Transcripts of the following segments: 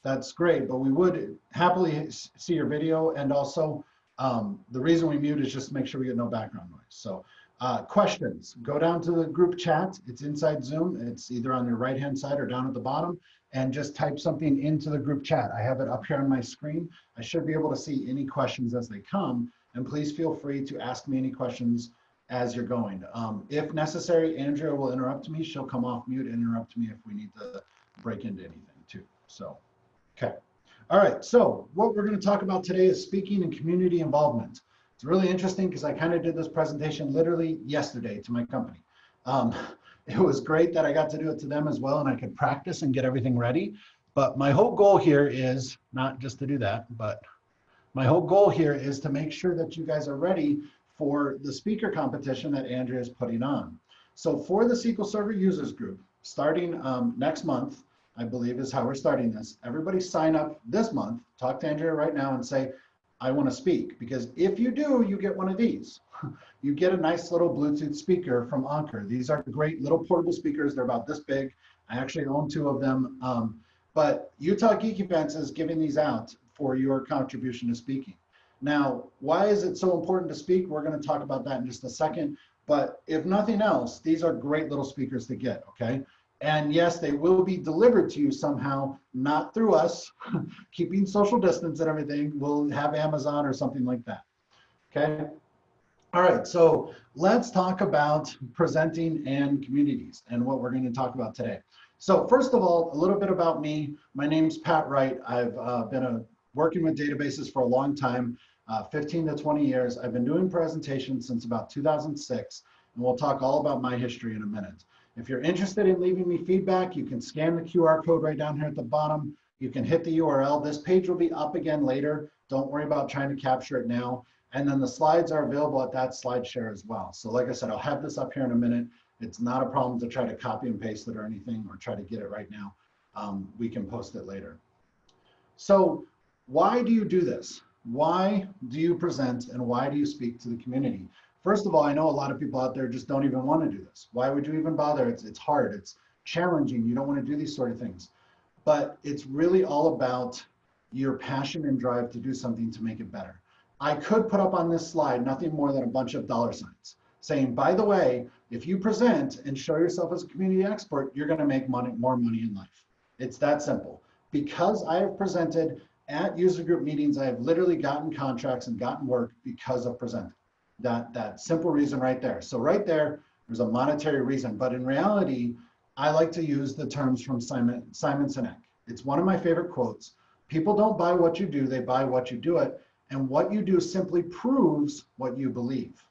that's great, but we would happily see your video. And also, the reason we mute is just to make sure we get no background noise. So questions, go down to the group chat. It's inside Zoom. It's either on your right-hand side or down at the bottom, and just type something into the group chat. I have it up here on my screen. I should be able to see any questions as they come, and please feel free to ask me any questions as you're going. If necessary, Andrea will interrupt me. She'll come off mute and interrupt me if we need to break into anything too. So, okay. All right, so what we're going to talk about today is speaking and community involvement. It's really interesting because I kind of did this presentation literally yesterday to my company. It was great that I got to do it to them as well, and I could practice and get everything ready. But my whole goal here is not just to do that, but my whole goal here is to make sure that you guys are ready for the speaker competition that Andrea is putting on. So for the SQL Server Users Group, starting next month, I believe is how we're starting this. Everybody sign up this month, talk to Andrea right now and say, I want to speak, because if you do, you get one of these. You get a nice little Bluetooth speaker from Anker. These are great little portable speakers. They're about this big. I actually own 2 of them. But Utah Geek Events is giving these out for your contribution to speaking. Now, why is it so important to speak? We're going to talk about that in just a second. But if nothing else, these are great little speakers to get, okay? And yes, they will be delivered to you somehow, not through us, keeping social distance and everything. We'll have Amazon or something like that, okay? All right, so let's talk about presenting and communities and what we're going to talk about today. So first of all, a little bit about me. My name's Pat Wright. I've been working with databases for a long time, 15 to 20 years. I've been doing presentations since about 2006, and we'll talk all about my history in a minute. If you're interested in leaving me feedback, you can scan the QR code right down here at the bottom. You can hit the URL. This page will be up again later. Don't worry about trying to capture it now. And then the slides are available at that slide share as well. So like I said, I'll have this up here in a minute. It's not a problem to try to copy and paste it or anything, or try to get it right now. We can post it later. So why do you do this? Why do you present, and why do you speak to the community? First of all, I know a lot of people out there just don't even want to do this. Why would you even bother? It's hard, it's challenging. You don't want to do these sort of things. But it's really all about your passion and drive to do something to make it better. I could put up on this slide nothing more than a bunch of dollar signs saying, by the way, if you present and show yourself as a community expert, you're going to make more money in life. It's that simple. Because I have presented at user group meetings, I have literally gotten contracts and gotten work because of presenting. That simple reason right there. So right there, there's a monetary reason. But in reality, I like to use the terms from Simon Sinek. It's one of my favorite quotes. People don't buy what you do, they buy what you do it. And what you do simply proves what you believe.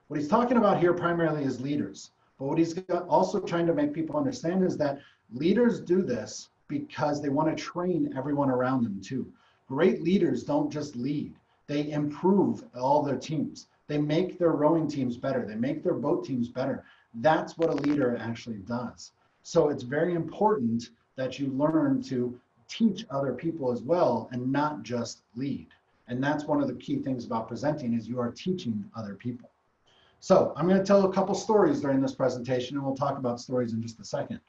What he's talking about here primarily is leaders. But what he's also trying to make people understand is that leaders do this because they want to train everyone around them too. Great leaders don't just lead. They improve all their teams. They make their rowing teams better. They make their boat teams better. That's what a leader actually does. So it's very important that you learn to teach other people as well and not just lead. And that's one of the key things about presenting is you are teaching other people. So I'm going to tell a couple stories during this presentation, and we'll talk about stories in just a second.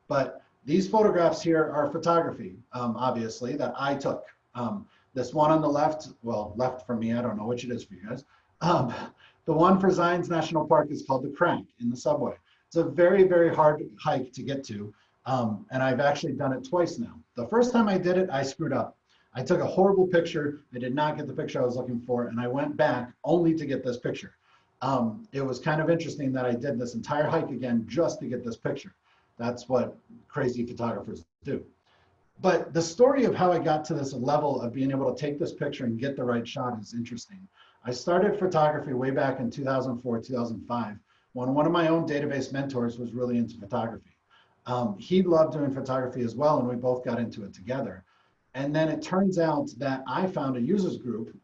But these photographs here are photography, obviously, that I took. This one on the left, well, left from me, I don't know which it is for you guys. The one for Zions National Park is called the Crank in the subway. It's a very, very hard hike to get to, and I've actually done it twice now. The first time I did it, I screwed up. I took a horrible picture. I did not get the picture I was looking for, and I went back only to get this picture. It was kind of interesting that I did this entire hike again just to get this picture. That's what crazy photographers do. But the story of how I got to this level of being able to take this picture and get the right shot is interesting. I started photography way back in 2004, 2005, when one of my own database mentors was really into photography. He loved doing photography as well, and we both got into it together. And then it turns out that I found a users group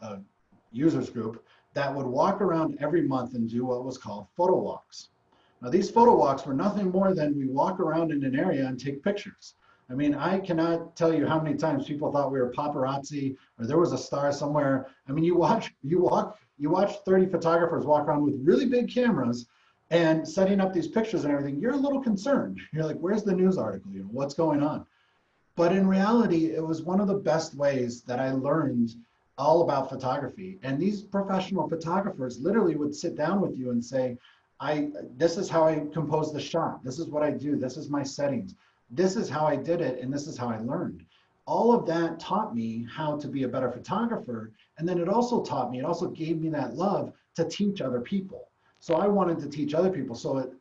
that would walk around every month and do what was called photo walks. Now, these photo walks were nothing more than we walk around in an area and take pictures. I mean, I cannot tell you how many times people thought we were paparazzi or there was a star somewhere. I mean, you watch 30 photographers walk around with really big cameras and setting up these pictures and everything. You're a little concerned. You're like, where's the news article? You know, what's going on? But in reality, it was one of the best ways that I learned all about photography. And these professional photographers literally would sit down with you and say, this is how I compose the shot. This is what I do. This is my settings. This is how I did it. And this is how I learned. All of that taught me how to be a better photographer. And then it also taught me, it also gave me that love to teach other people. So I wanted to teach other people. So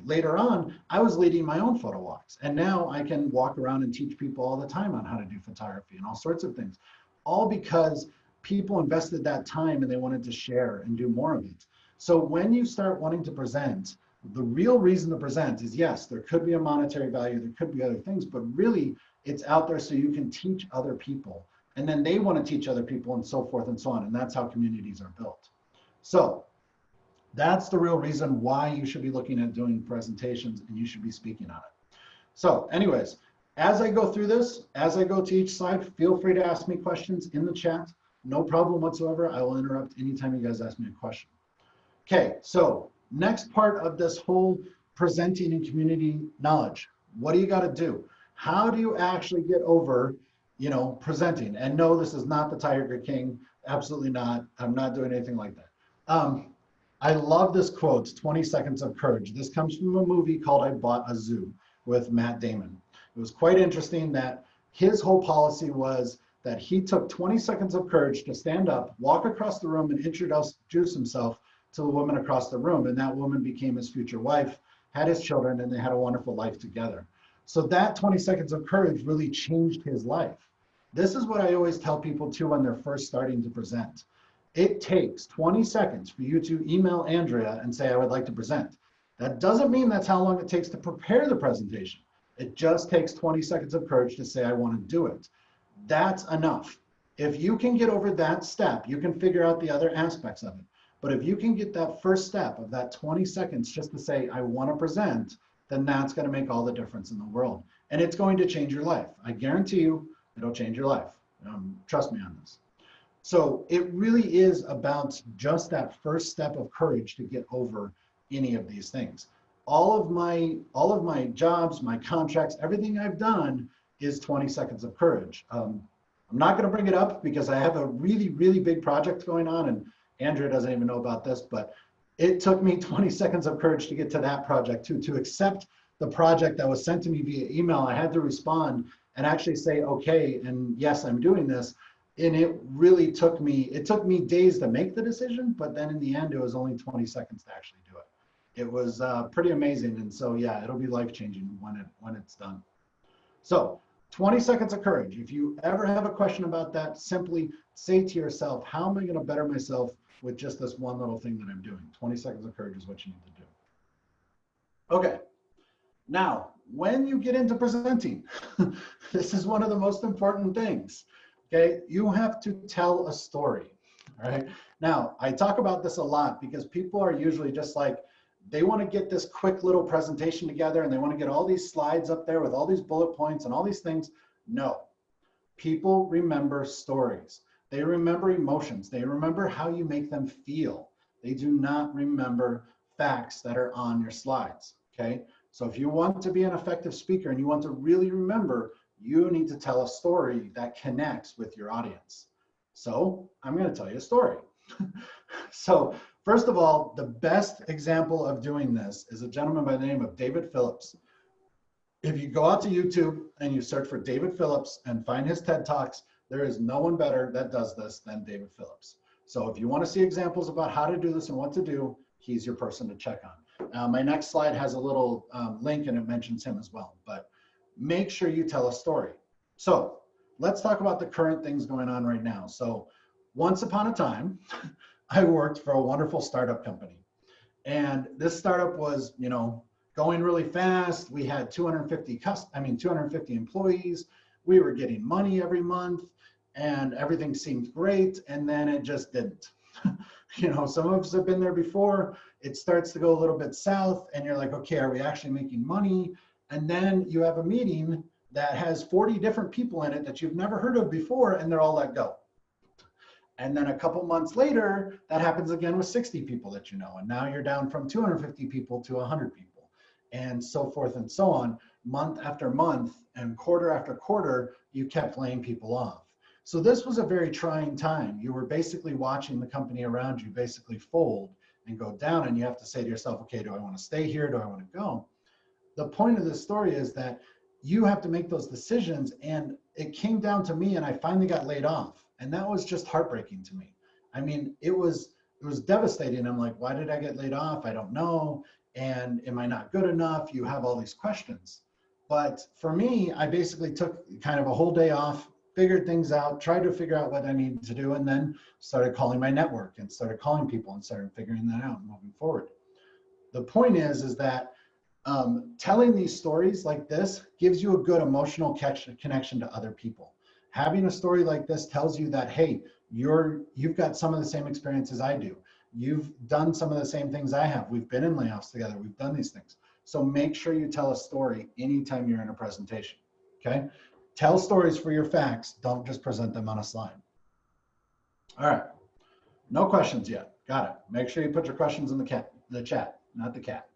later on, I was leading my own photo walks. And now I can walk around and teach people all the time on how to do photography and all sorts of things. All because people invested that time and they wanted to share and do more of it. So when you start wanting to present, the real reason to present is, yes, there could be a monetary value, there could be other things, but really it's out there so you can teach other people. And then they want to teach other people and so forth and so on. And that's how communities are built. So that's the real reason why you should be looking at doing presentations and you should be speaking on it. So anyways, as I go through this, as I go to each slide, feel free to ask me questions in the chat. No problem whatsoever. I will interrupt anytime you guys ask me a question. Okay, so next part of this whole presenting and community knowledge. What do you got to do? How do you actually get over, presenting? And no, this is not the Tiger King. Absolutely not. I'm not doing anything like that. I love this quote, 20 Seconds of Courage. This comes from a movie called I Bought a Zoo with Matt Damon. It was quite interesting that his whole policy was that he took 20 seconds of courage to stand up, walk across the room, and introduce himself to the woman across the room. And that woman became his future wife, had his children, and they had a wonderful life together. So that 20 seconds of courage really changed his life. This is what I always tell people too when they're first starting to present. It takes 20 seconds for you to email Andrea and say, I would like to present. That doesn't mean that's how long it takes to prepare the presentation. It just takes 20 seconds of courage to say, I want to do it. That's enough. If you can get over that step, you can figure out the other aspects of it. But if you can get that first step of that 20 seconds just to say, I want to present, then that's going to make all the difference in the world. And it's going to change your life. I guarantee you, it'll change your life. Trust me on this. So it really is about just that first step of courage to get over any of these things. All of my jobs, my contracts, everything I've done is 20 seconds of courage. I'm not going to bring it up because I have a really, really big project going on, and Andrea doesn't even know about this, but it took me 20 seconds of courage to get to that project too, to accept the project that was sent to me via email. I had to respond and actually say, okay, and yes, I'm doing this. And it really took me days to make the decision, but then in the end, it was only 20 seconds to actually do it. It was pretty amazing. And so, yeah, it'll be life-changing when it's done. So 20 seconds of courage. If you ever have a question about that, simply say to yourself, how am I going to better myself with just this one little thing that I'm doing? 20 seconds of courage is what you need to do. Okay. Now, when you get into presenting, this is one of the most important things. Okay, you have to tell a story. All right. Now, I talk about this a lot because people are usually just like, they want to get this quick little presentation together and they want to get all these slides up there with all these bullet points and all these things. No, people remember stories. They remember emotions. They remember how you make them feel. They do not remember facts that are on your slides. Okay. So if you want to be an effective speaker and you want to really remember, you need to tell a story that connects with your audience. So I'm going to tell you a story. So first of all, the best example of doing this is a gentleman by the name of David Phillips. If you go out to YouTube and you search for David Phillips and find his TED Talks, there is no one better that does this than David Phillips. So if you want to see examples about how to do this and what to do, he's your person to check on. My next slide has a little link and it mentions him as well, but make sure you tell a story. So let's talk about the current things going on right now. So once upon a time, I worked for a wonderful startup company. And this startup was, going really fast. We had 250 employees. We were getting money every month and everything seemed great. And then it just didn't. Some of us have been there before. It starts to go a little bit south and you're like, okay, are we actually making money? And then you have a meeting that has 40 different people in it that you've never heard of before, and they're all let go. And then a couple months later, that happens again with 60 people that you know. And now you're down from 250 people to 100 people, and so forth and so on. month after month and quarter after quarter, you kept laying people off. So this was a very trying time. You were basically watching the company around you basically fold and go down, and you have to say to yourself, okay, do I want to stay here? Do I want to go? The point of this story is that you have to make those decisions, and it came down to me, and I finally got laid off, and that was just heartbreaking to me. I mean, it was devastating. I'm like, why did I get laid off? I don't know. And am I not good enough? You have all these questions. But for me, I basically took kind of a whole day off, figured things out, tried to figure out what I needed to do, and then started calling my network and started calling people and started figuring that out and moving forward. The point is that telling these stories like this gives you a good emotional connection to other people. Having a story like this tells you that, hey, you've got some of the same experiences I do. You've done some of the same things I have. We've been in layoffs together. We've done these things. So make sure you tell a story anytime you're in a presentation, okay? Tell stories for your facts. Don't just present them on a slide. All right, no questions yet. Got it. Make sure you put your questions in the chat, not the cat.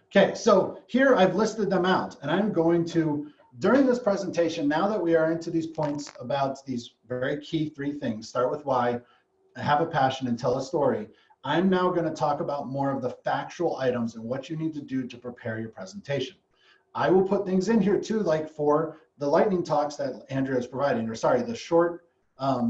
Okay, so here I've listed them out, and I'm going to, during this presentation, now that we are into these points about these very key 3 things, start with why, have a passion, and tell a story, I'm now going to talk about more of the factual items and what you need to do to prepare your presentation. I will put things in here too, like for the lightning talks that Andrea is providing, or sorry, the short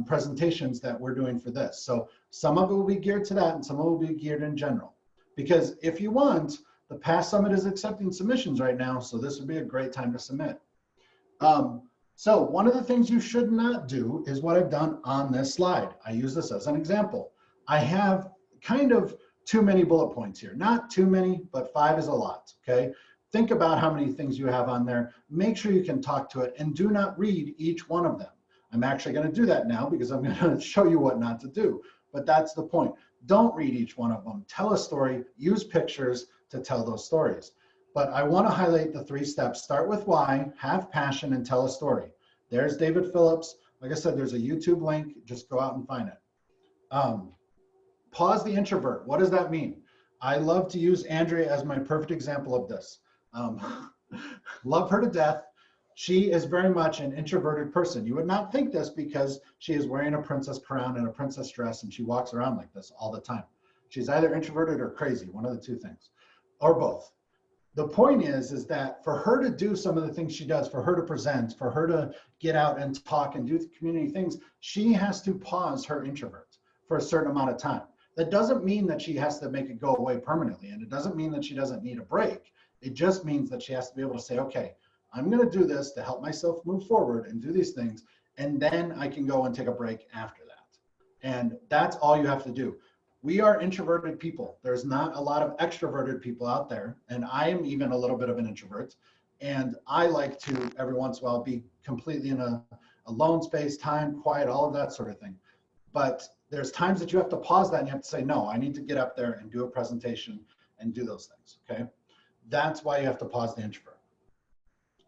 presentations that we're doing for this. So some of it will be geared to that, and some of it will be geared in general. Because if you want, the PASS Summit is accepting submissions right now, so this would be a great time to submit. So one of the things you should not do is what I've done on this slide. I use this as an example. I have kind of too many bullet points here. Not too many, but 5 is a lot, okay? Think about how many things you have on there. Make sure you can talk to it, and do not read each one of them. I'm actually going to do that now because I'm going to show you what not to do. But that's the point. Don't read each one of them. Tell a story. Use pictures to tell those stories. But I want to highlight the 3 steps. Start with why, have passion, and tell a story. There's David Phillips. Like I said, there's a YouTube link. Just go out and find it. Pause the introvert. What does that mean? I love to use Andrea as my perfect example of this. Love her to death. She is very much an introverted person. You would not think this because she is wearing a princess crown and a princess dress, and she walks around like this all the time. She's either introverted or crazy, one of the 2 things, or both. The point is that for her to do some of the things she does, for her to present, for her to get out and talk and do community things, she has to pause her introvert for a certain amount of time. That doesn't mean that she has to make it go away permanently, and it doesn't mean that she doesn't need a break. It just means that she has to be able to say, okay, I'm going to do this to help myself move forward and do these things, and then I can go and take a break after that. And that's all you have to do. We are introverted people. There's not a lot of extroverted people out there, and I am even a little bit of an introvert. And I like to, every once in a while, be completely in a alone space, time, quiet, all of that sort of thing. But there's times that you have to pause that and you have to say, no, I need to get up there and do a presentation and do those things, okay? That's why you have to pause the introvert.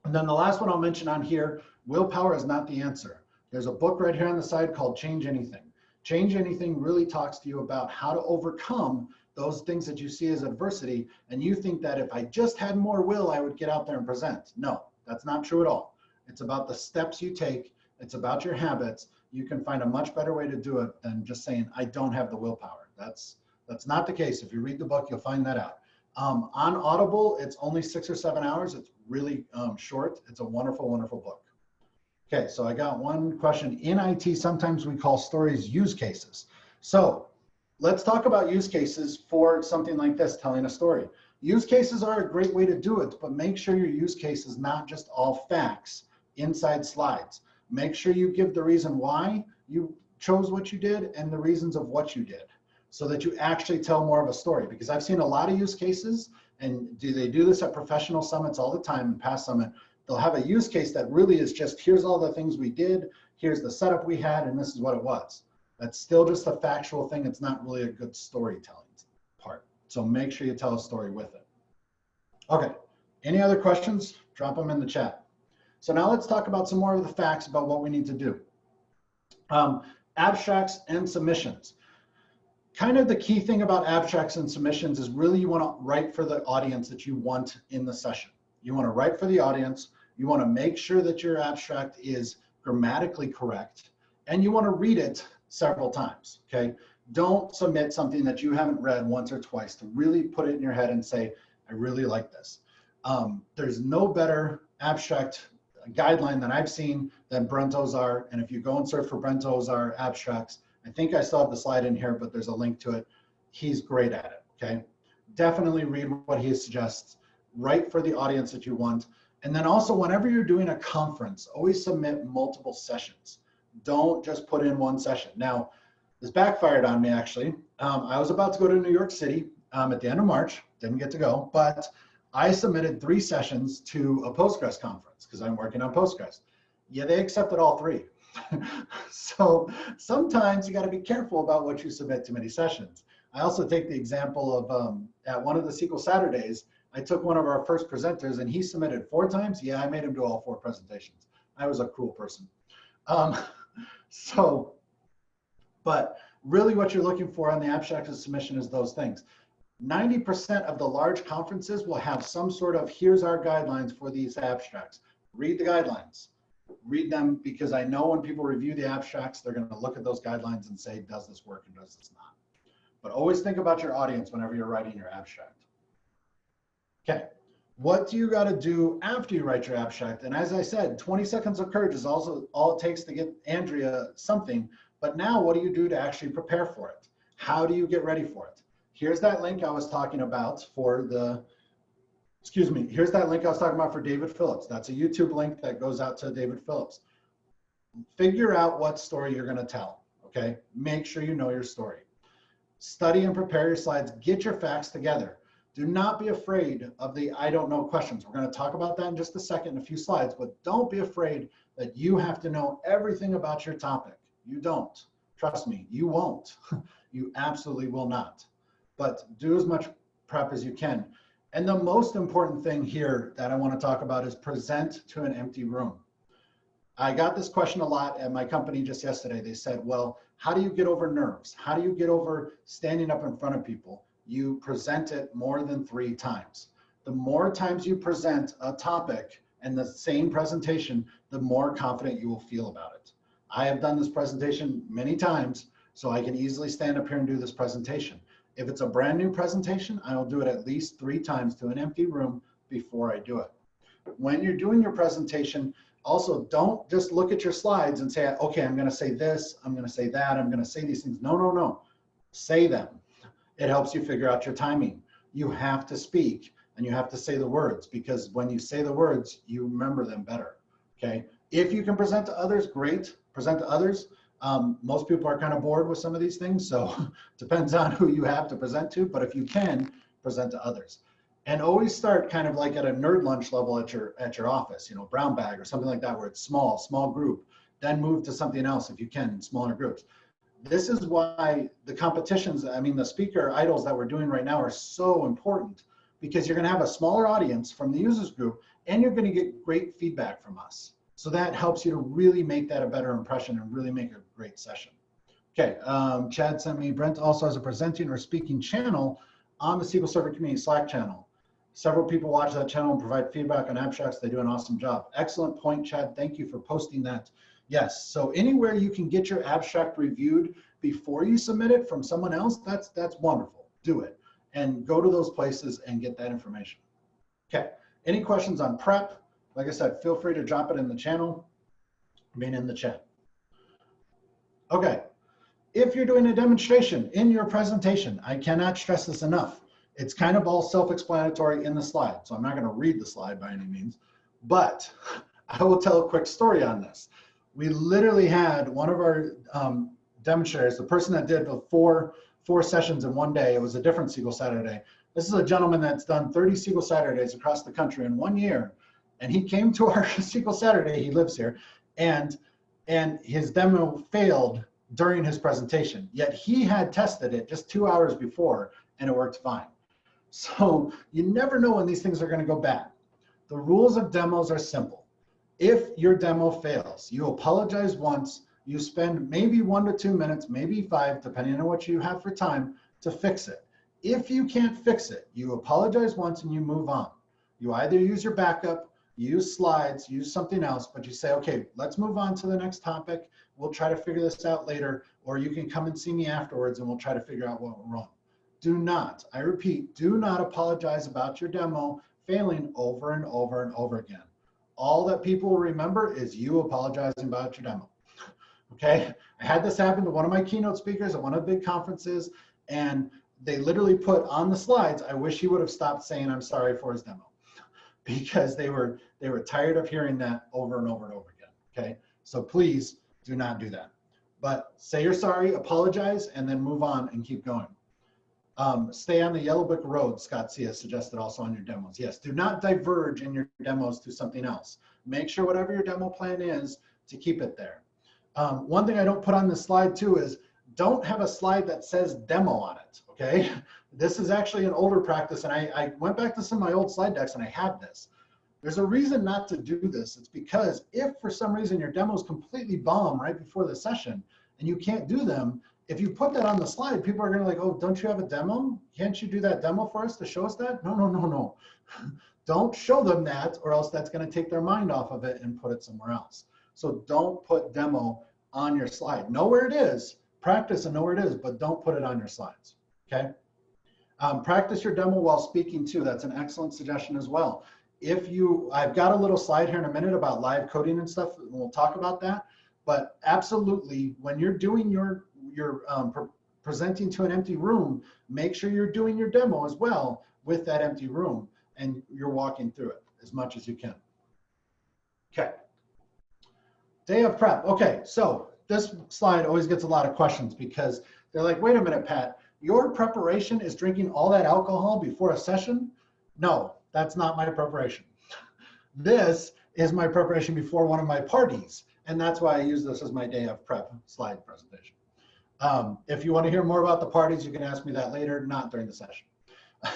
And then the last one I'll mention on here, willpower is not the answer. There's a book right here on the side called Change Anything. Change Anything really talks to you about how to overcome those things that you see as adversity, and you think that if I just had more will, I would get out there and present. No, that's not true at all. It's about the steps you take. It's about your habits. You can find a much better way to do it than just saying, I don't have the willpower. That's not the case. If you read the book, you'll find that out. On Audible, it's only 6 or 7 hours. It's really short. It's a wonderful, wonderful book. Okay, so I got one question. In IT, sometimes we call stories use cases. So let's talk about use cases for something like this, telling a story. Use cases are a great way to do it, but make sure your use case is not just all facts inside slides. Make sure you give the reason why you chose what you did and the reasons of what you did, so that you actually tell more of a story. Because I've seen a lot of use cases, and they do this at professional summits all the time, and PASS Summit. They'll have a use case that really is just, here's all the things we did, here's the setup we had, and this is what it was. That's still just a factual thing. It's not really a good storytelling part. So make sure you tell a story with it. Okay, any other questions? Drop them in the chat. So now let's talk about some more of the facts about what we need to do. Abstracts and submissions. Kind of the key thing about abstracts and submissions is really you want to write for the audience that you want in the session. You want to write for the audience. You want to make sure that your abstract is grammatically correct, and you want to read it several times, okay? Don't submit something that you haven't read once or twice to really put it in your head and say, I really like this. There's no better abstract guideline that I've seen than Brent Ozar. And if you go and search for Brent Ozar abstracts, I think I still have the slide in here, but there's a link to it. He's great at it, okay? Definitely read what he suggests. Write for the audience that you want. And then also, whenever you're doing a conference, always submit multiple sessions. Don't just put in one session. Now, this backfired on me, actually. I was about to go to New York City at the end of March. Didn't get to go, but I submitted 3 sessions to a Postgres conference because I'm working on Postgres. Yeah, they accepted all 3. So sometimes you got to be careful about what you submit to many sessions. I also take the example of at one of the SQL Saturdays, I took one of our first presenters and he submitted 4 times. Yeah, I made him do all 4 presentations. I was a cruel person. But really what you're looking for on the abstract of submission is those things. 90% of the large conferences will have some sort of, here's our guidelines for these abstracts. Read the guidelines. Read them, because I know when people review the abstracts, they're going to look at those guidelines and say, does this work and does this not? But always think about your audience whenever you're writing your abstract. Okay, what do you got to do after you write your abstract? And as I said, 20 seconds of courage is also all it takes to get Andrea something. But now what do you do to actually prepare for it? How do you get ready for it? Here's that link I was talking about for the, here's that link I was talking about for David Phillips. That's a YouTube link that goes out to David Phillips. Figure out what story you're going to tell, okay? Make sure you know your story. Study and prepare your slides. Get your facts together. Do not be afraid of the I don't know questions. We're going to talk about that in just a second, in a few slides, but don't be afraid that you have to know everything about your topic. You don't. Trust me, you won't. You absolutely will not. But do as much prep as you can. And the most important thing here that I want to talk about is present to an empty room. I got this question a lot at my company just yesterday. They said, well, how do you get over nerves? How do you get over standing up in front of people? You present it more than 3 times. The more times you present a topic and the same presentation, the more confident you will feel about it. I have done this presentation many times, so I can easily stand up here and do this presentation. If it's a brand new presentation, I will do it at least 3 times to an empty room before I do it. When you're doing your presentation, also don't just look at your slides and say, okay, I'm going to say this, I'm going to say that, I'm going to say these things. No, no, no. Say them. It helps you figure out your timing. You have to speak and you have to say the words, because when you say the words, you remember them better. Okay. If you can present to others, great. Present to others. Most people are kind of bored with some of these things, so depends on who you have to present to, but if you can, present to others. And always start kind of like at a nerd lunch level at your office, you know, brown bag or something like that, where it's small group, then move to something else if you can, in smaller groups. This is why the competitions, I mean, the speaker idols that we're doing right now are so important, because you're going to have a smaller audience from the users group and you're going to get great feedback from us. So that helps you to really make that a better impression and really make a great session. Okay, Chad sent me, Brent also has a presenting or speaking channel on the SQL Server Community Slack channel. Several people watch that channel and provide feedback on abstracts. They do an awesome job. Excellent point, Chad. Thank you for posting that. Yes, so anywhere you can get your abstract reviewed before you submit it from someone else, that's wonderful. Do it and go to those places and get that information. Okay, any questions on prep? Like I said, feel free to drop it in the channel, in the chat. Okay, if you're doing a demonstration in your presentation, I cannot stress this enough. It's kind of all self-explanatory in the slide, so I'm not going to read the slide by any means, but I will tell a quick story on this. We literally had one of our demonstrators, the person that did the four sessions in one day, it was a different SQL Saturday. This is a gentleman that's done 30 SQL Saturdays across the country in 1 year. And he came to our SQL Saturday, he lives here, and his demo failed during his presentation. Yet he had tested it just 2 hours before and it worked fine. So you never know when these things are going to go bad. The rules of demos are simple. If your demo fails, you apologize once, you spend maybe 1 to 2 minutes, maybe 5, depending on what you have for time, to fix it. If you can't fix it, you apologize once and you move on. You either use your backup, use slides, use something else, but you say, okay, let's move on to the next topic. We'll try to figure this out later, or you can come and see me afterwards and we'll try to figure out what went wrong. Do not, I repeat, do not apologize about your demo failing over and over and over again. All that people will remember is you apologizing about your demo. Okay, I had this happen to one of my keynote speakers at one of the big conferences, and they literally put on the slides, I wish he would have stopped saying I'm sorry for his demo, because they were tired of hearing that over and over and over again. Okay, so please do not do that. But say you're sorry, apologize, and then move on and keep going. Stay on the yellow brick road, Scott C. has suggested also on your demos. Yes, do not diverge in your demos to something else. Make sure whatever your demo plan is to keep it there. One thing I don't put on this slide too is don't have a slide that says demo on it, okay? This is actually an older practice, and I went back to some of my old slide decks and I have this. There's a reason not to do this. It's because if for some reason your demos completely bomb right before the session and you can't do them, if you put that on the slide, people are gonna like, oh, don't you have a demo? Can't you do that demo for us to show us that? No, no, no, no. Don't show them that, or else that's gonna take their mind off of it and put it somewhere else. So don't put demo on your slide. Know where it is, practice and know where it is, but don't put it on your slides, okay? Practice your demo while speaking too. That's an excellent suggestion as well. I've got a little slide here in a minute about live coding and stuff, and we'll talk about that, but absolutely, when you're doing presenting to an empty room, make sure you're doing your demo as well with that empty room, and you're walking through it as much as you can. Okay. Day of prep. Okay, so this slide always gets a lot of questions because they're like, wait a minute, Pat, your preparation is drinking all that alcohol before a session? No, that's not my preparation. This is my preparation before one of my parties, and that's why I use this as my day of prep slide presentation. If you want to hear more about the parties, you can ask me that later, not during the session.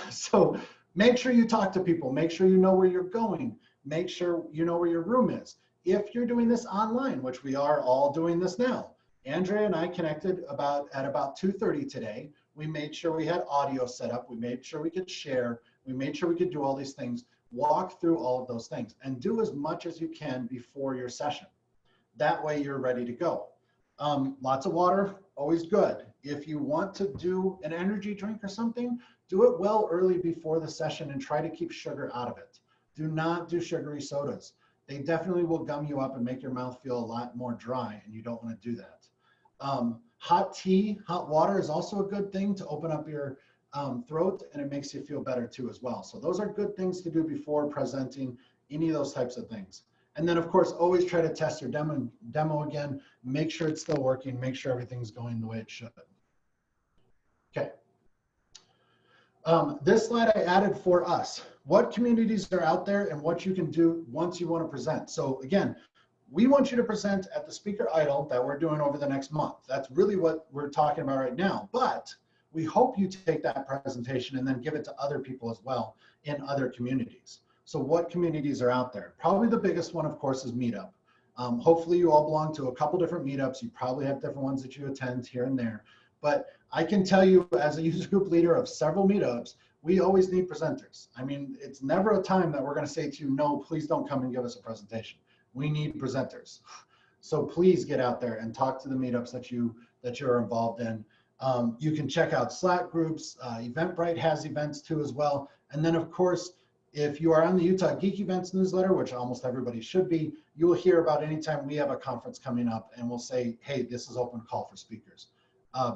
So make sure you talk to people, make sure you know where you're going, make sure you know where your room is. If you're doing this online, which we are all doing this now, Andrea and I connected at about 2:30 today. We made sure we had audio set up. We made sure we could share. We made sure we could do all these things, walk through all of those things, and do as much as you can before your session. That way you're ready to go. Lots of water, always good. If you want to do an energy drink or something, do it well early before the session and try to keep sugar out of it. Do not do sugary sodas. They definitely will gum you up and make your mouth feel a lot more dry, and you don't want to do that. Hot tea, hot water is also a good thing to open up your throat, and it makes you feel better too as well. So those are good things to do before presenting any of those types of things. And then of course, always try to test your demo again, make sure it's still working, make sure everything's going the way it should. Okay. This slide I added for us. What communities are out there and what you can do once you want to present. So again, we want you to present at the speaker idol that we're doing over the next month. That's really what we're talking about right now. But we hope you take that presentation and then give it to other people as well in other communities. So what communities are out there? Probably the biggest one, of course, is Meetup. Hopefully you all belong to a couple different meetups. You probably have different ones that you attend here and there. But I can tell you as a user group leader of several meetups, we always need presenters. I mean, it's never a time that we're going to say to you, no, please don't come and give us a presentation. We need presenters. So please get out there and talk to the meetups that you're involved in. You can check out Slack groups. Eventbrite has events too as well. And then of course, if you are on the Utah Geek Events newsletter, which almost everybody should be, you will hear about anytime we have a conference coming up and we'll say, hey, this is open call for speakers.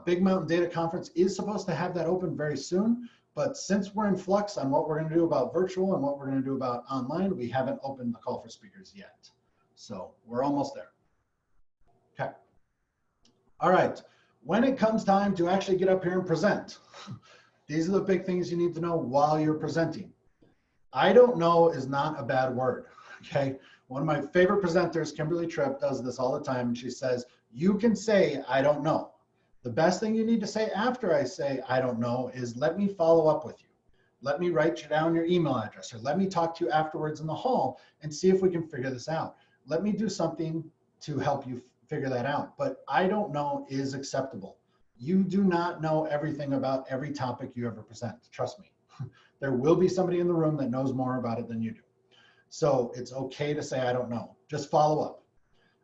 Big Mountain Data Conference is supposed to have that open very soon, but since we're in flux on what we're going to do about virtual and what we're going to do about online, we haven't opened the call for speakers yet. So we're almost there. Okay. All right. When it comes time to actually get up here and present, these are the big things you need to know while you're presenting. I don't know is not a bad word, okay? One of my favorite presenters, Kimberly Tripp, does this all the time, and she says, you can say, I don't know. The best thing you need to say after I say, I don't know, is let me follow up with you. Let me write you down your email address, or let me talk to you afterwards in the hall and see if we can figure this out. Let me do something to help you figure that out. But I don't know is acceptable. You do not know everything about every topic you ever present, trust me. There will be somebody in the room that knows more about it than you do. So it's okay to say, I don't know. Just follow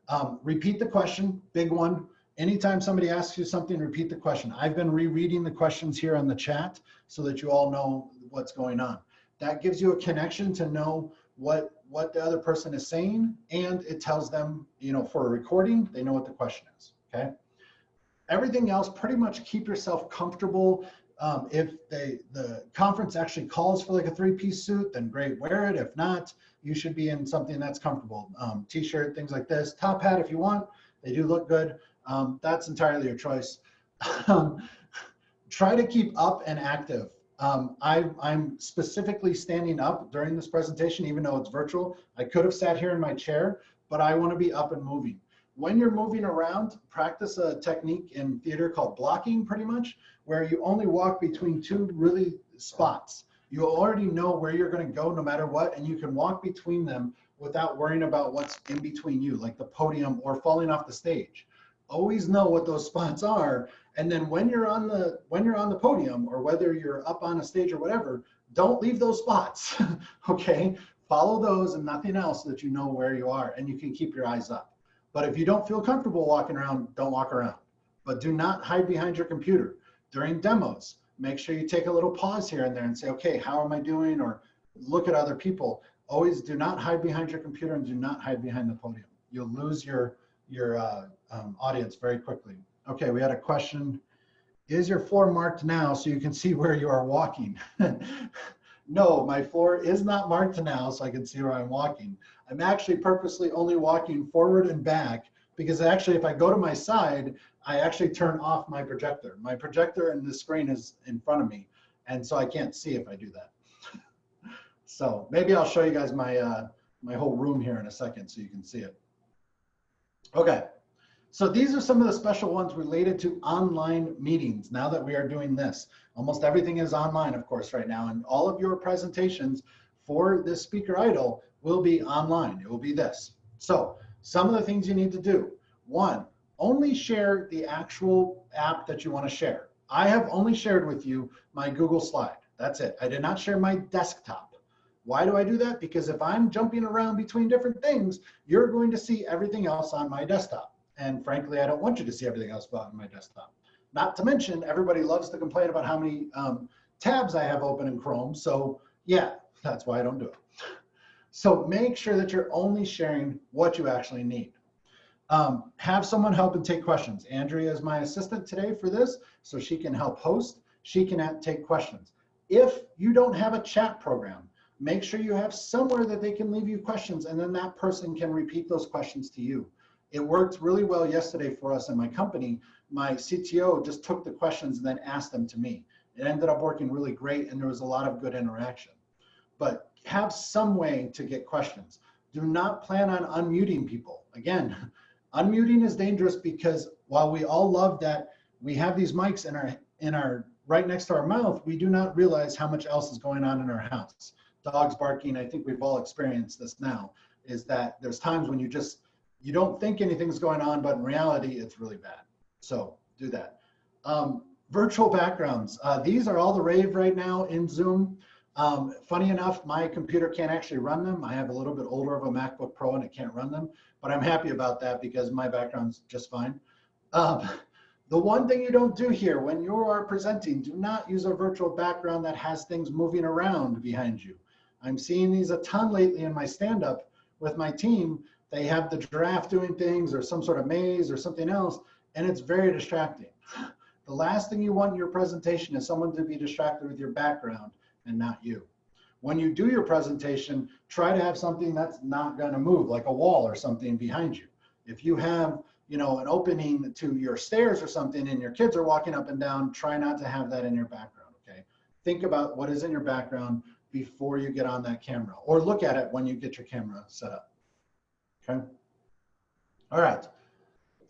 up. Repeat the question, big one. Anytime somebody asks you something, repeat the question. I've been rereading the questions here on the chat so that you all know what's going on. That gives you a connection to know what the other person is saying, and it tells them, you know, for a recording, they know what the question is, okay? Everything else, pretty much keep yourself comfortable. If the conference actually calls for like a 3-piece suit, then great, wear it. If not, you should be in something that's comfortable. T-shirt, things like this. Top hat if you want, they do look good. That's entirely your choice. Try to keep up and active. I'm specifically standing up during this presentation, even though it's virtual. I could have sat here in my chair, but I want to be up and moving. When you're moving around, practice a technique in theater called blocking, pretty much, where you only walk between 2 really spots. You already know where you're going to go no matter what, and you can walk between them without worrying about what's in between you, like the podium or falling off the stage. Always know what those spots are, and then when you're on the podium, or whether you're up on a stage or whatever, don't leave those spots. Okay, follow those and nothing else, so that you know where you are and you can keep your eyes up. But if you don't feel comfortable walking around, don't walk around. But do not hide behind your computer. During demos, make sure you take a little pause here and there and say, okay, how am I doing? Or look at other people. Always do not hide behind your computer, and do not hide behind the podium. You'll lose your audience very quickly. Okay, we had a question. Is your floor marked now so you can see where you are walking? No, my floor is not marked now so I can see where I'm walking. I'm actually purposely only walking forward and back, because actually if I go to my side, I actually turn off my projector. My projector and the screen is in front of me, and so I can't see if I do that. So maybe I'll show you guys my, my whole room here in a second so you can see it. Okay, so these are some of the special ones related to online meetings. Now that we are doing this, almost everything is online, of course, right now, and all of your presentations for this speaker idol will be online. It will be this. So some of the things you need to do. 1, only share the actual app that you want to share. I have only shared with you my Google slide. That's it. I did not share my desktop. Why do I do that? Because if I'm jumping around between different things, you're going to see everything else on my desktop. And frankly, I don't want you to see everything else on my desktop. Not to mention, everybody loves to complain about how many tabs I have open in Chrome. So yeah, that's why I don't do it. So make sure that you're only sharing what you actually need. Have someone help and take questions. Andrea is my assistant today for this, so she can help host. She can take questions. If you don't have a chat program, make sure you have somewhere that they can leave you questions, and then that person can repeat those questions to you. It worked really well yesterday for us in my company. My CTO just took the questions and then asked them to me. It ended up working really great, and there was a lot of good interaction. But have some way to get questions. Do not plan on unmuting people. Again, unmuting is dangerous, because while we all love that we have these mics in our right next to our mouth, we do not realize how much else is going on in our house. Dogs barking, I think we've all experienced this now, is that there's times when you don't think anything's going on, but in reality, it's really bad. So do that. Virtual backgrounds. These are all the rave right now in Zoom. Funny enough, my computer can't actually run them. I have a little bit older of a MacBook Pro and it can't run them, but I'm happy about that because my background's just fine. The one thing you don't do here when you are presenting, do not use a virtual background that has things moving around behind you. I'm seeing these a ton lately in my stand-up with my team. They have the giraffe doing things or some sort of maze or something else, and it's very distracting. The last thing you want in your presentation is someone to be distracted with your background and not you. When you do your presentation, try to have something that's not going to move, like a wall or something behind you. If you have, you know, an opening to your stairs or something and your kids are walking up and down, try not to have that in your background, okay? Think about what is in your background before you get on that camera, or look at it when you get your camera set up, okay? All right.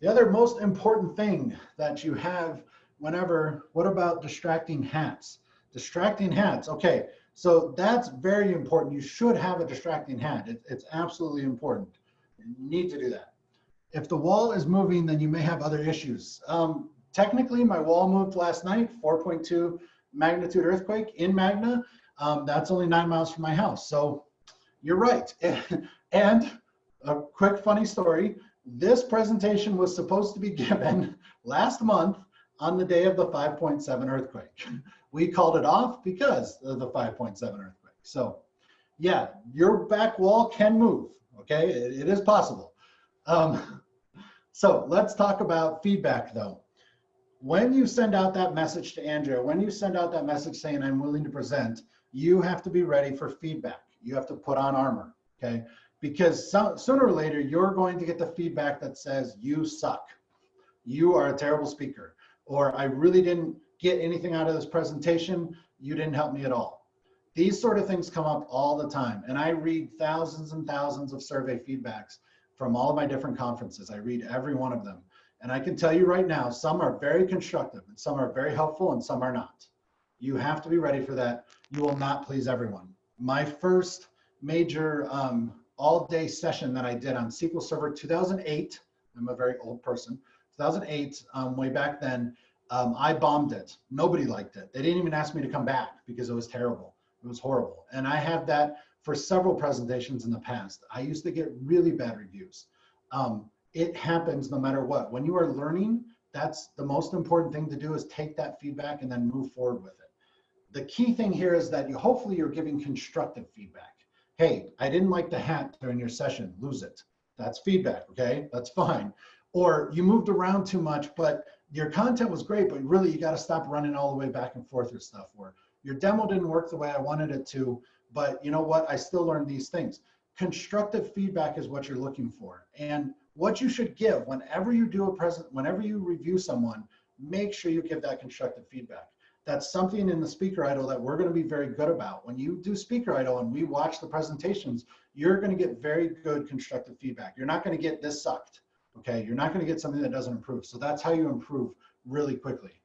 The other most important thing that you have whenever, what about distracting hats? Distracting hats, okay, so that's very important. You should have a distracting hat. It's absolutely important. You need to do that. If the wall is moving, then you may have other issues. Technically, my wall moved last night, 4.2 magnitude earthquake in Magna. That's only 9 miles from my house. So you're right. And a quick funny story. This presentation was supposed to be given last month on the day of the 5.7 earthquake. We called it off because of the 5.7 earthquake. So yeah, your back wall can move, okay? It is possible. So let's talk about feedback though. When you send out that message to Andrea, when you send out that message saying I'm willing to present, you have to be ready for feedback. You have to put on armor, okay? Because sooner or later, you're going to get the feedback that says you suck. You are a terrible speaker. Or I really didn't get anything out of this presentation. You didn't help me at all. These sort of things come up all the time. And I read thousands and thousands of survey feedbacks from all of my different conferences. I read every one of them. And I can tell you right now, some are very constructive and some are very helpful and some are not. You have to be ready for that. You will not please everyone. My first major all-day session that I did on SQL Server 2008, I'm a very old person, 2008, way back then, I bombed it. Nobody liked it. They didn't even ask me to come back because it was terrible. It was horrible. And I had that for several presentations in the past. I used to get really bad reviews. It happens no matter what. When you are learning, that's the most important thing to do is take that feedback and then move forward with it. The key thing here is that hopefully you're giving constructive feedback. Hey, I didn't like the hat during your session, lose it. That's feedback, okay? That's fine. Or you moved around too much, but your content was great, but really you gotta stop running all the way back and forth with stuff. Or your demo didn't work the way I wanted it to, but you know what? I still learned these things. Constructive feedback is what you're looking for. And what you should give whenever you do whenever you review someone, make sure you give that constructive feedback. That's something in the speaker idol that we're going to be very good about. When you do speaker idol and we watch the presentations, you're going to get very good constructive feedback. You're not going to get this sucked, okay? You're not going to get something that doesn't improve. So that's how you improve really quickly.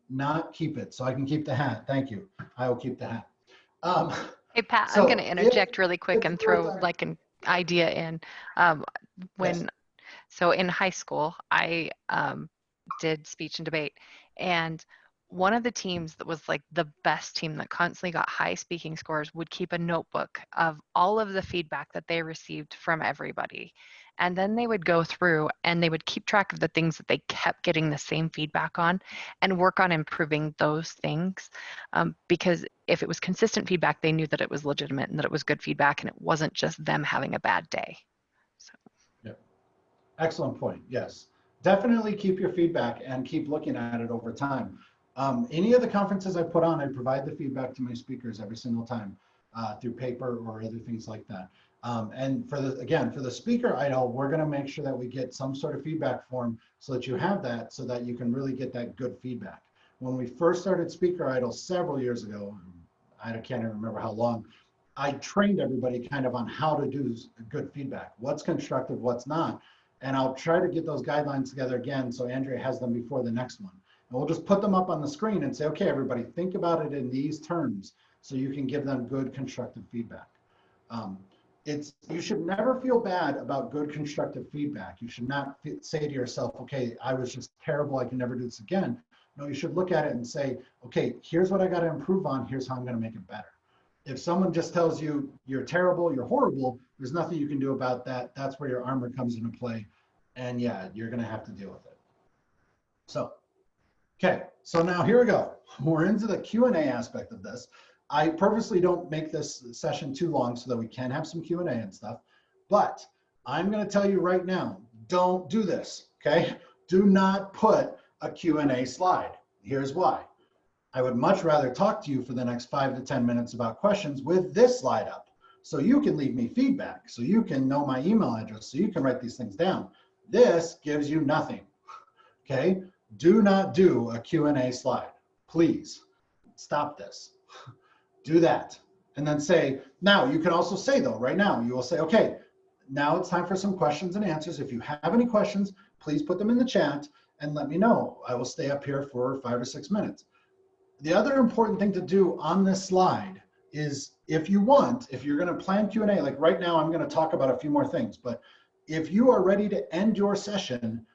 Not keep it. So I can keep the hat. Thank you. I will keep the hat. Hey, Pat, I'm going to interject really quick and throw like an idea in. So in high school, I did speech and debate, and one of the teams that was like the best team that constantly got high speaking scores would keep a notebook of all of the feedback that they received from everybody. And then they would go through and they would keep track of the things that they kept getting the same feedback on and work on improving those things. Because if it was consistent feedback, they knew that it was legitimate and that it was good feedback and it wasn't just them having a bad day. So. Yeah. Excellent point. Yes. Definitely keep your feedback and keep looking at it over time. Any of the conferences I put on, I provide the feedback to my speakers every single time through paper or other things like that. And for the speaker idol, we're going to make sure that we get some sort of feedback form so that you have that, so that you can really get that good feedback. When we first started speaker idol several years ago, I can't even remember how long, I trained everybody kind of on how to do good feedback, what's constructive, what's not. And I'll try to get those guidelines together again so Andrea has them before the next one. And we'll just put them up on the screen and say, okay, everybody, think about it in these terms so you can give them good constructive feedback. You should never feel bad about good constructive feedback. You should not say to yourself, okay, I was just terrible, I can never do this again. No, you should look at it and say, okay, here's what I got to improve on, here's how I'm going to make it better. If someone just tells you you're terrible, you're horrible, there's nothing you can do about that. That's where your armor comes into play. And yeah, you're going to have to deal with it. So, okay, so now here we go. We're into the Q&A aspect of this. I purposely don't make this session too long so that we can have some Q&A and stuff, but I'm going to tell you right now, don't do this, okay? Do not put a Q&A slide. Here's why. I would much rather talk to you for the next 5 to 10 minutes about questions with this slide up, so you can leave me feedback, so you can know my email address, so you can write these things down. This gives you nothing, okay? Do not do a Q&A slide. Please stop this. Do that. And then say, now you can also say though, right now, you will say, okay, now it's time for some questions and answers. If you have any questions, please put them in the chat and let me know. I will stay up here for 5 or 6 minutes. The other important thing to do on this slide is if you want, if you're going to plan Q&A, like right now, I'm going to talk about a few more things, but if you are ready to end your session,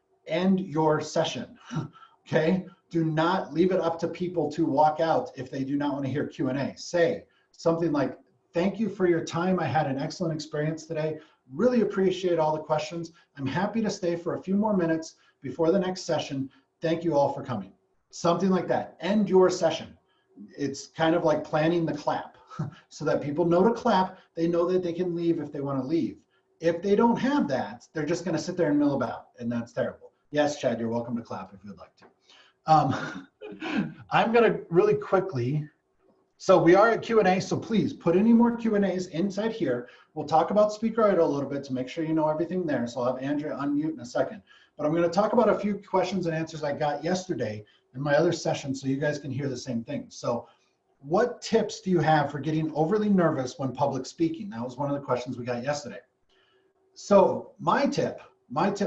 okay? Do not leave it up to people to walk out if they do not want to hear Q&A. Say something like, thank you for your time. I had an excellent experience today. Really appreciate all the questions. I'm happy to stay for a few more minutes before the next session. Thank you all for coming. Something like that. End your session. It's kind of like planning the clap so that people know to clap. They know that they can leave if they want to leave. If they don't have that, they're just going to sit there and mill about, and that's terrible. Yes, Chad, you're welcome to clap if you'd like to. I'm going to really quickly, so we are at Q&A, so please put any more Q&As inside here. We'll talk about Speaker Idol a little bit to make sure you know everything there. So I'll have Andrea unmute in a second. But I'm going to talk about a few questions and answers I got yesterday in my other session so you guys can hear the same thing. So what tips do you have for getting overly nervous when public speaking? That was one of the questions we got yesterday. So my tip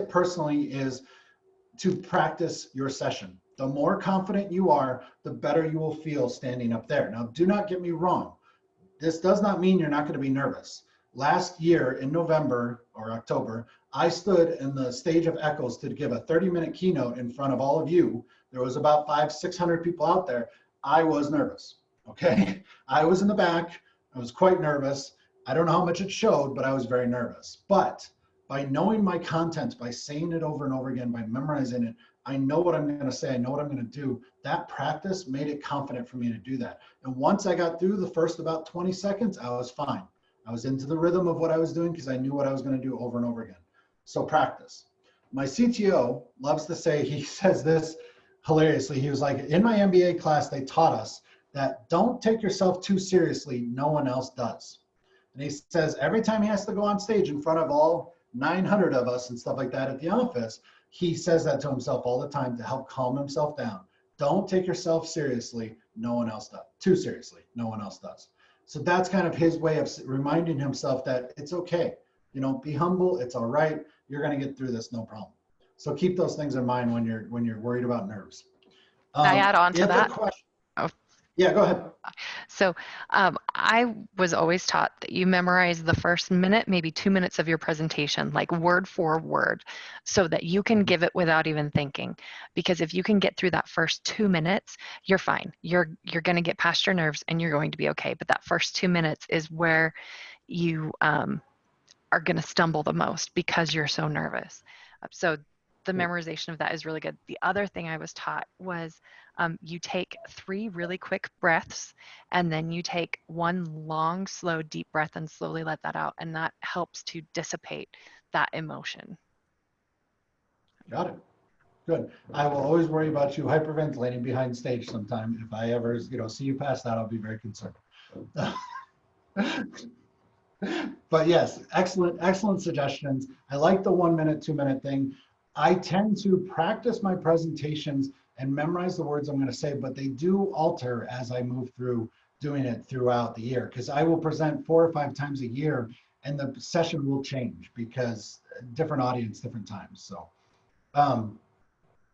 personally is to practice your session. The more confident you are, the better you will feel standing up there. Now, do not get me wrong. This does not mean you're not going to be nervous. Last year in November or October, I stood in the stage of Echoes to give a 30-minute keynote in front of all of you. There was about 500-600 people out there. I was nervous, okay? I was in the back. I was quite nervous. I don't know how much it showed, but I was very nervous. But by knowing my content, by saying it over and over again, by memorizing it, I know what I'm going to say. I know what I'm going to do. That practice made it confident for me to do that. And once I got through the first about 20 seconds, I was fine. I was into the rhythm of what I was doing because I knew what I was going to do over and over again. So practice. My CTO loves to say, he says this hilariously. He was like, in my MBA class, they taught us that don't take yourself too seriously. No one else does. And he says every time he has to go on stage in front of all 900 of us and stuff like that at the office, he says that to himself all the time to help calm himself down. Don't take yourself seriously. No one else does. Too seriously. No one else does. So that's kind of his way of reminding himself that it's okay. You know, be humble. It's all right. You're going to get through this. No problem. So keep those things in mind when you're worried about nerves. Can I add on to that? Yeah, go ahead. So I was always taught that you memorize the first minute, maybe 2 minutes of your presentation, like word for word, so that you can give it without even thinking. Because if you can get through that first 2 minutes, you're fine. You're going to get past your nerves and you're going to be okay. But that first 2 minutes is where you are going to stumble the most because you're so nervous. So the memorization of that is really good. The other thing I was taught was you take 3 really quick breaths and then you take 1 long, slow, deep breath and slowly let that out. And that helps to dissipate that emotion. Got it. Good. I will always worry about you hyperventilating behind stage sometime. If I ever, see you pass that, I'll be very concerned. But yes, excellent suggestions. I like the 1 minute, 2 minute thing. I tend to practice my presentations and memorize the words I'm going to say, but they do alter as I move through doing it throughout the year, because I will present 4 or 5 times a year and the session will change because different audience, different times. So,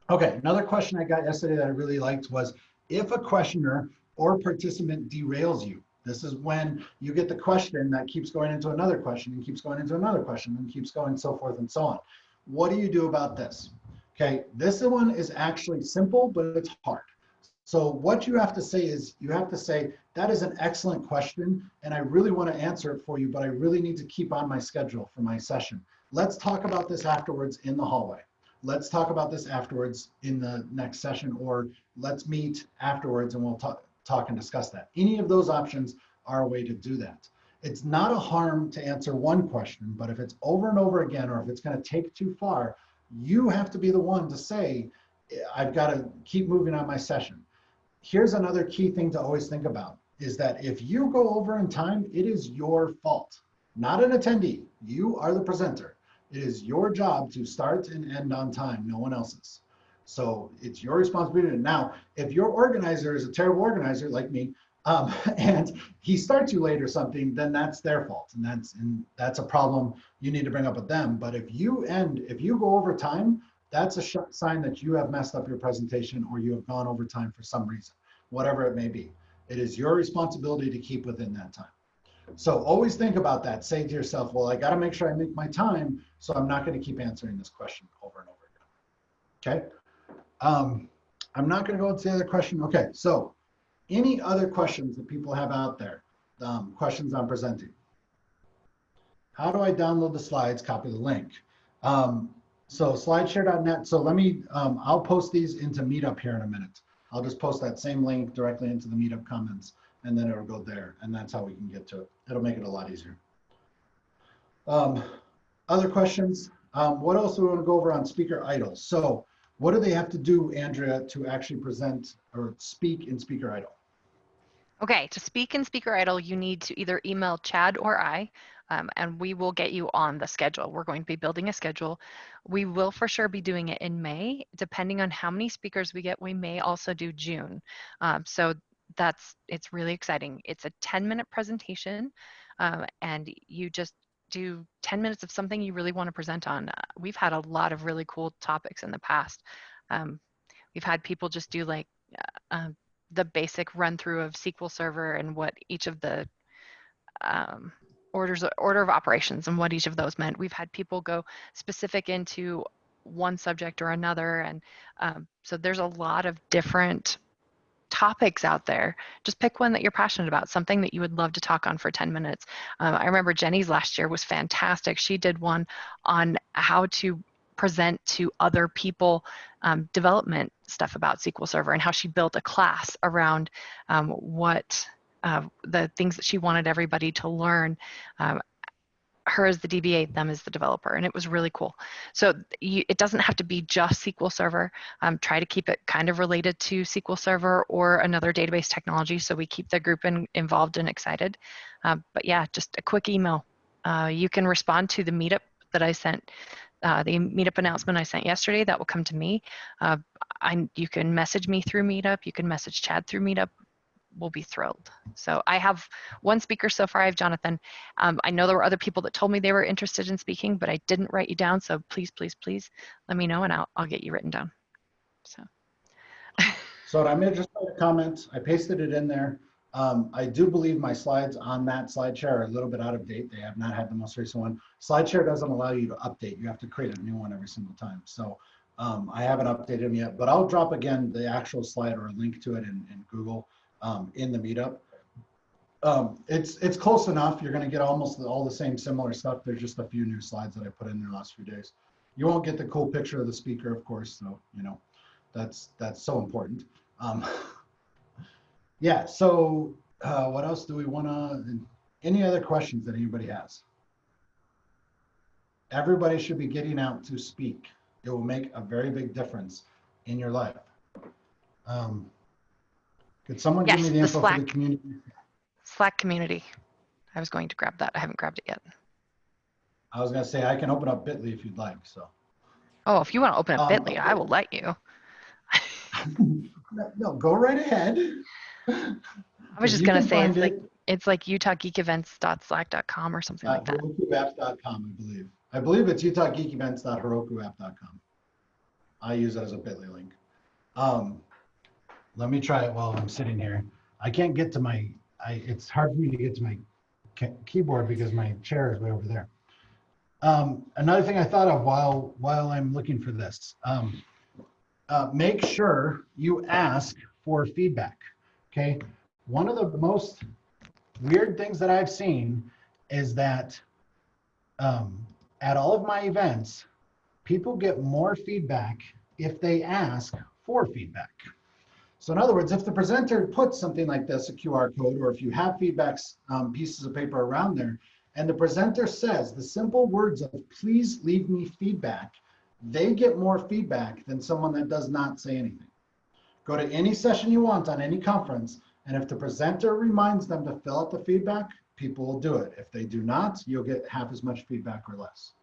okay, another question I got yesterday that I really liked was, if a questioner or participant derails you. This is when you get the question that keeps going into another question and keeps going into another question and keeps going so forth and so on. What do you do about this? Okay, this one is actually simple, but it's hard. So what you have to say is, you have to say, that is an excellent question, and I really want to answer it for you, but I really need to keep on my schedule for my session. Let's talk about this afterwards in the hallway. Let's talk about this afterwards in the next session, or let's meet afterwards and we'll talk and discuss that. Any of those options are a way to do that. It's not a harm to answer one question, but if it's over and over again, or if it's going to take too far, you have to be the one to say, I've got to keep moving on my session. Here's another key thing to always think about, is that if you go over in time, it is your fault, not an attendee. You are the presenter. It is your job to start and end on time, no one else's. So it's your responsibility. Now, if your organizer is a terrible organizer like me, and he starts you late or something, then that's their fault, and that's a problem you need to bring up with them. But if you go over time, that's a sign that you have messed up your presentation, or you have gone over time for some reason, whatever it may be. It is your responsibility to keep within that time. So always think about that. Say to yourself, well, I got to make sure I make my time, so I'm not going to keep answering this question over and over again. Okay. I'm not going to go into the other question. Okay, so any other questions that people have out there? Questions on presenting. How do I download the slides, copy the link? So slideshare.net. So let me, I'll post these into Meetup here in a minute. I'll just post that same link directly into the Meetup comments, and then it'll go there. And that's how we can get to it. It'll make it a lot easier. Other questions? What else do we want to go over on speaker idle? So what do they have to do, Andrea, to actually present or speak in speaker idle? Okay, to speak in speaker idle, you need to either email Chad or I, and we will get you on the schedule. We're going to be building a schedule. We will for sure be doing it in May. Depending on how many speakers we get, we may also do June. So it's really exciting. It's a 10-minute presentation, and you just do 10 minutes of something you really want to present on. We've had a lot of really cool topics in the past. We've had people just do like the basic run through of SQL Server and what each of the order of operations and what each of those meant. We've had people go specific into one subject or another, and so there's a lot of different topics out there. Just pick one that you're passionate about, something that you would love to talk on for 10 minutes. I remember Jenny's last year was fantastic. She did one on how to present to other people development stuff about SQL Server and how she built a class around the things that she wanted everybody to learn. Her as the DBA, them as the developer, and it was really cool. So it doesn't have to be just SQL Server. Try to keep it kind of related to SQL Server or another database technology so we keep the group involved and excited. But yeah, just a quick email. You can respond to the meetup that I sent, the meetup announcement I sent yesterday. That will come to me. You can message me through Meetup. You can message Chad through Meetup. We'll be thrilled. So I have one speaker so far. I have Jonathan. I know there were other people that told me they were interested in speaking, but I didn't write you down. So please, please, please let me know and I'll get you written down. So I made just a comment. I pasted it in there. I do believe my slides on that SlideShare are a little bit out of date. They have not had the most recent one. SlideShare doesn't allow you to update. You have to create a new one every single time. So I haven't updated them yet, but I'll drop again the actual slide or a link to it in Google in the meetup. It's close enough. You're going to get almost all the same similar stuff. There's just a few new slides that I put in the last few days. You won't get the cool picture of the speaker, of course. So, you know, that's so important. Yeah. So what else do we want to, any other questions that anybody has? Everybody should be getting out to speak. It will make a very big difference in your life. Could someone give me the info for the community? Slack community. I was going to grab that. I haven't grabbed it yet. I was going to say, I can open up Bitly if you'd like. So. Oh, if you want to open up Bitly, I will let you. No, go right ahead. I was just going to say, it's like utahgeekevents.slack.com or something like that. HerokuApps.com, I believe. I believe it's utahgeekevents.herokuapp.com. I use it as a Bitly link. Let me try it while I'm sitting here. I can't get to my, it's hard for me to get to my keyboard because my chair is way over there. Another thing I thought of while I'm looking for this, make sure you ask for feedback, okay? One of the most weird things that I've seen is that at all of my events, people get more feedback if they ask for feedback. So in other words, if the presenter puts something like this, a QR code, or if you have feedbacks, pieces of paper around there, and the presenter says the simple words of please leave me feedback, they get more feedback than someone that does not say anything. Go to any session you want on any conference, and if the presenter reminds them to fill out the feedback, people will do it. If they do not, you'll get half as much feedback or less.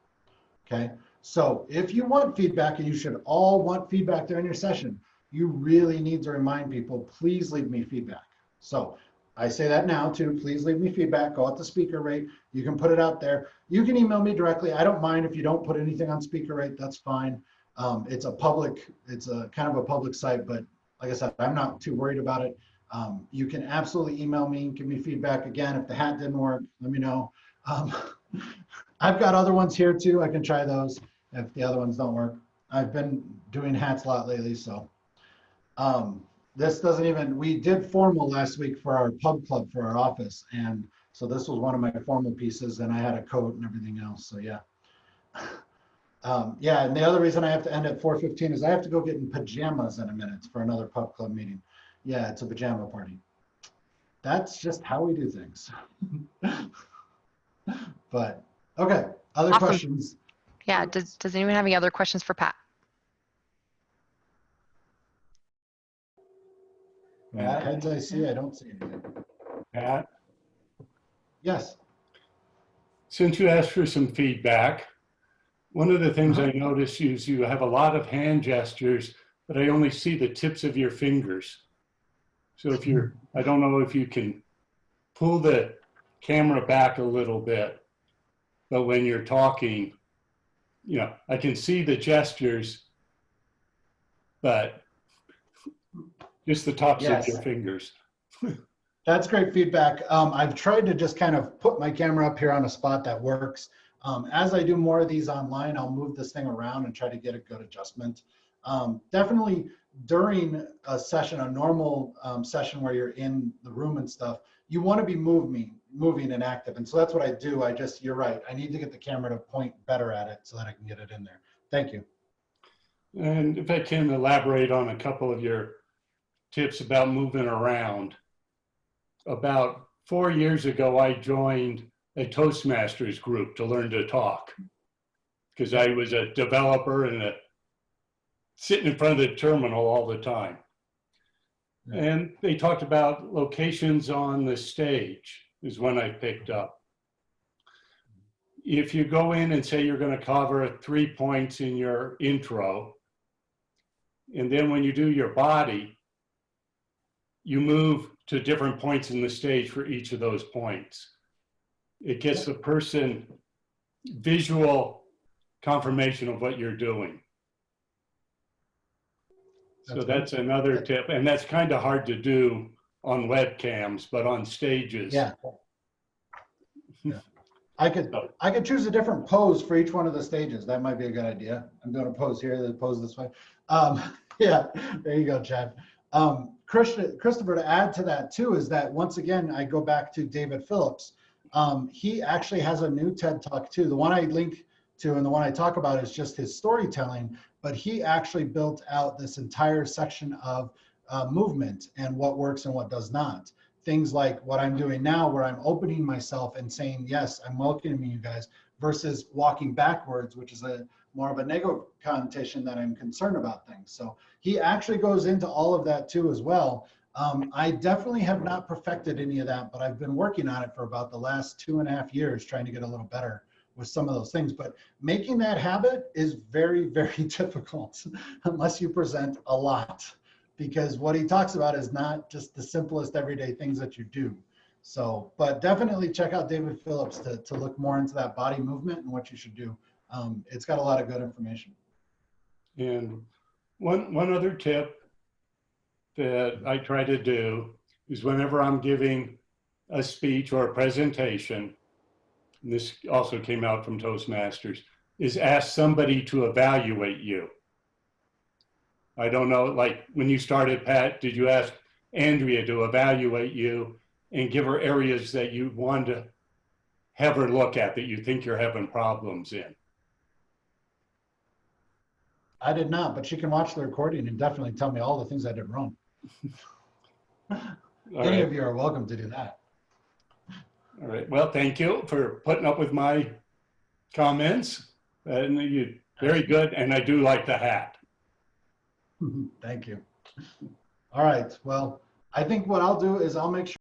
Okay, so if you want feedback, and you should all want feedback during your session, you really need to remind people, please leave me feedback. So I say that now too, please leave me feedback, go out to speaker rate. You can put it out there. You can email me directly. I don't mind if you don't put anything on speaker rate, that's fine. It's a kind of a public site, but like I said, I'm not too worried about it. You can absolutely email me, give me feedback. Again, if the hat didn't work, let me know. I've got other ones here too. I can try those if the other ones don't work. I've been doing hats a lot lately, so. This doesn't even, we did formal last week for our pub club for our office. And so this was one of my formal pieces and I had a coat and everything else. So yeah. Yeah, and the other reason I have to end at 4:15 is I have to go get in pajamas in a minute for another pub club meeting. Yeah, it's a pajama party. That's just how we do things. But okay, other Awesome. questions? Yeah, does anyone have any other questions for Pat? Heads I see, I don't see anything. Pat, Yes. since you asked for some feedback, one of the things I noticed is you have a lot of hand gestures, but I only see the tips of your fingers. So if you're, I don't know if you can pull the camera back a little bit, but when you're talking, you know, I can see the gestures, but just the tops of your fingers. That's great feedback. I've tried to just kind of put my camera up here on a spot that works. As I do more of these online, I'll move this thing around and try to get a good adjustment. Definitely during a session, a normal session where you're in the room and stuff, you want to be moving and active. And so that's what I do. You're right. I need to get the camera to point better at it so that I can get it in there. Thank you. And if I can elaborate on a couple of your tips about moving around. About 4 years ago, I joined a Toastmasters group to learn to talk because I was a developer and sitting in front of the terminal all the time. And they talked about locations on the stage is when I picked up. If you go in and say you're going to cover 3 points in your intro, and then when you do your body, you move to different points in the stage for each of those points. It gets the person visual confirmation of what you're doing. So that's another tip. And that's kind of hard to do on webcams, but on stages. Yeah. I could choose a different pose for each one of the stages. That might be a good idea. I'm doing a pose here, the pose this way. Yeah, there you go, Chad. Christopher, to add to that too, is that once again, I go back to David Phillips. He actually has a new TED Talk too. The one I link to and the one I talk about is just his storytelling, but he actually built out this entire section of movement and what works and what does not. Things like what I'm doing now, where I'm opening myself and saying, yes, I'm welcoming you guys, versus walking backwards, which is more of a negative connotation that I'm concerned about things. So he actually goes into all of that too as well. I definitely have not perfected any of that, but I've been working on it for about the last 2.5 years, trying to get a little better with some of those things. But making that habit is very, very difficult unless you present a lot, because what he talks about is not just the simplest everyday things that you do. So, but definitely check out David Phillips to look more into that body movement and what you should do. It's got a lot of good information. And one other tip that I try to do is whenever I'm giving a speech or a presentation, and this also came out from Toastmasters, is ask somebody to evaluate you. I don't know, like when you started, Pat, did you ask Andrea to evaluate you and give her areas that you want to have her look at that you think you're having problems in? I did not, but she can watch the recording and definitely tell me all the things I did wrong. Any of you are welcome to do that. All right. Well, thank you for putting up with my comments. And you very good. And I do like the hat. Thank you. All right. Well, I think what I'll do is I'll make sure